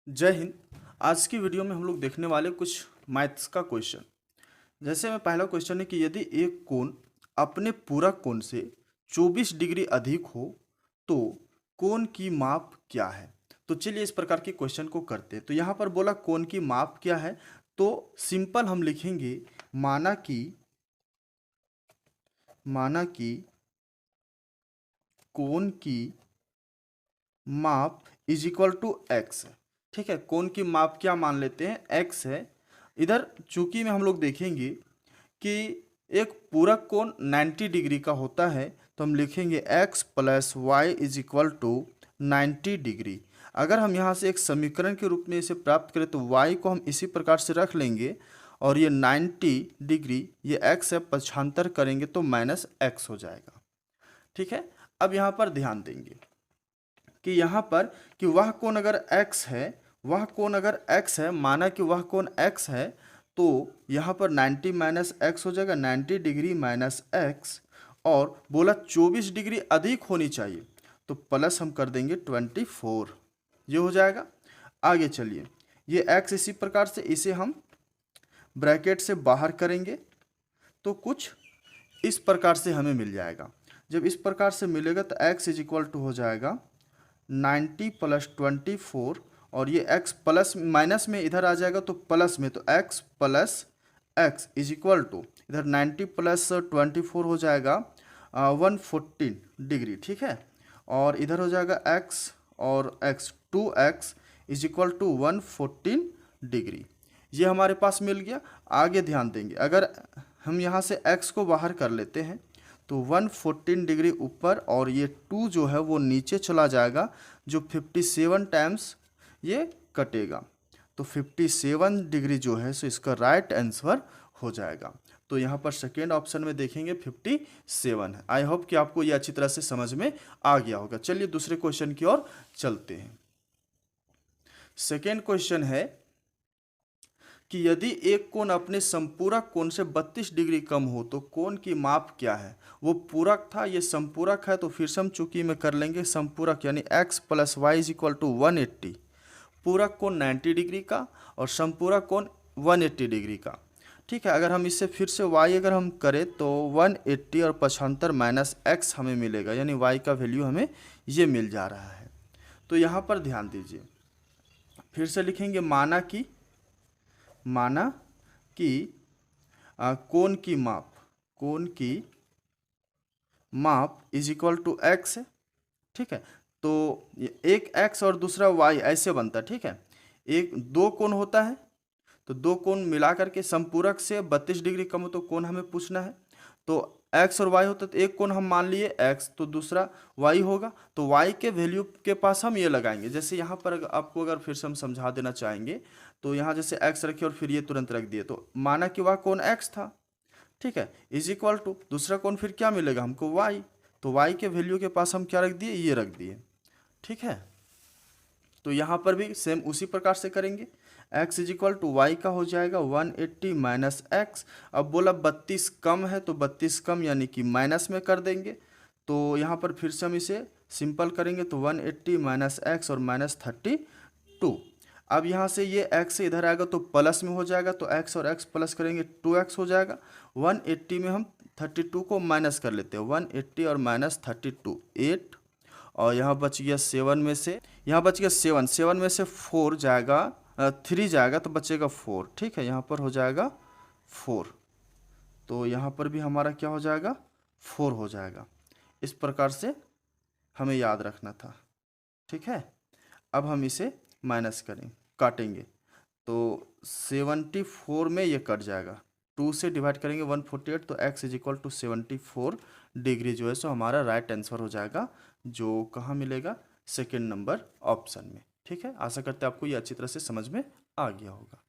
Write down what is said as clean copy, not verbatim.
जय हिंद। आज की वीडियो में हम लोग देखने वाले कुछ मैथ्स का क्वेश्चन। जैसे में पहला क्वेश्चन है कि यदि एक कोण अपने पूरक कोण से 24 डिग्री अधिक हो तो कोण की माप क्या है। तो चलिए इस प्रकार के क्वेश्चन को करते हैं। तो यहाँ पर बोला कोण की माप क्या है, तो सिंपल हम लिखेंगे माना कि कोण की माप इज इक्वल टू एक्स है। ठीक है, कोण की माप क्या मान लेते हैं, एक्स है। इधर चूंकि में हम लोग देखेंगे कि एक पूरक कोण 90 डिग्री का होता है, तो हम लिखेंगे x plus Y is equal to 90 degree. अगर हम यहाँ से एक समीकरण के रूप में इसे प्राप्त करें तो y को हम इसी प्रकार से रख लेंगे और ये 90 डिग्री ये x है, पक्षांतर करेंगे तो माइनस एक्स हो जाएगा। ठीक है, अब यहाँ पर ध्यान देंगे कि यहाँ पर कि वह कोण अगर x है, माना कि वह कोण x है, तो यहाँ पर 90 माइनस एक्स हो जाएगा, 90 डिग्री माइनस एक्स, और बोला 24 डिग्री अधिक होनी चाहिए तो प्लस हम कर देंगे 24, ये हो जाएगा। आगे चलिए, ये x इसी प्रकार से इसे हम ब्रैकेट से बाहर करेंगे तो कुछ इस प्रकार से हमें मिल जाएगा। जब इस प्रकार से मिलेगा तो x इज इक्वल टू हो जाएगा 90 प्लस 24, और ये x प्लस माइनस में इधर आ जाएगा तो प्लस में, तो x plus x is equal to इधर 90 प्लस 24 हो जाएगा 114 डिग्री। ठीक है, और इधर हो जाएगा x और x 2x is equal to 114 degree. ये हमारे पास मिल गया। आगे ध्यान देंगे, अगर हम यहाँ से x को बाहर कर लेते हैं तो 114 डिग्री ऊपर और ये 2 जो है वो नीचे चला जाएगा, जो 57 टाइम्स ये कटेगा, तो 57 डिग्री जो है सो इसका राइट आंसर हो जाएगा। तो यहाँ पर सेकेंड ऑप्शन में देखेंगे 57 है। आई होप कि आपको ये अच्छी तरह से समझ में आ गया होगा। चलिए दूसरे क्वेश्चन की ओर चलते हैं। सेकेंड क्वेश्चन है कि यदि एक कोण अपने संपूरक कोण से 32 डिग्री कम हो तो कोण की माप क्या है। वो पूरक था, ये संपूरक है, तो फिर से हम चूंकि में कर लेंगे संपूरक, यानी x plus Y is equal to 180। पूरक कोण 90 डिग्री का और संपूरक कोण 180 डिग्री का। ठीक है, अगर हम इससे फिर से y अगर हम करें तो 180 और पक्षांतर माइनस एक्स हमें मिलेगा, यानी y का वैल्यू हमें ये मिल जा रहा है। तो यहाँ पर ध्यान दीजिए, फिर से लिखेंगे माना कि कोण की माप इज इक्वल टू एक्स है। ठीक है, तो एक x और दूसरा y ऐसे बनता है। ठीक है, एक दो कोण होता है तो दो कोण मिला करके संपूरक से 32 डिग्री कम हो तो कोण हमें पूछना है। तो x और y होता है तो एक कोण हम मान लिए x, तो दूसरा y होगा, तो y के वैल्यू के पास हम ये लगाएंगे। जैसे यहाँ पर आपको अगर फिर से हम समझा देना चाहेंगे तो यहाँ जैसे x रखे और फिर ये तुरंत रख दिए, तो माना कि वह कोण x था। ठीक है, इज इक्वल टू दूसरा कोण फिर क्या मिलेगा हमको y, तो y के वैल्यू के पास हम क्या रख दिए, ये रख दिए। ठीक है, तो यहाँ पर भी सेम उसी प्रकार से करेंगे। x is equal to Y का हो जाएगा 180 माइनस एक्स। अब बोला 32 कम है तो 32 कम यानी कि माइनस में कर देंगे, तो यहाँ पर फिर से हम इसे सिंपल करेंगे तो 180 माइनस एक्स और माइनस 32। अब यहाँ से ये x से इधर आएगा तो प्लस में हो जाएगा, तो x और x प्लस करेंगे 2x हो जाएगा। 180 में हम 32 को माइनस कर लेते हैं, 180 और माइनस 32 8, और यहाँ बच गया 7 में से, यहाँ बच गया 7 में से 4 जाएगा, 3 जाएगा तो बचेगा 4। ठीक है, यहाँ पर हो जाएगा 4, तो यहाँ पर भी हमारा क्या हो जाएगा, 4 हो जाएगा। इस प्रकार से हमें याद रखना था। ठीक है, अब हम इसे माइनस काटेंगे तो 74 में ये कट जाएगा, 2 से डिवाइड करेंगे 148, तो x is equal to 74 degree जो है सो हमारा राइट आंसर हो जाएगा, जो कहाँ मिलेगा, सेकेंड नंबर ऑप्शन में। ठीक है, आशा करते हैं आपको ये अच्छी तरह से समझ में आ गया होगा।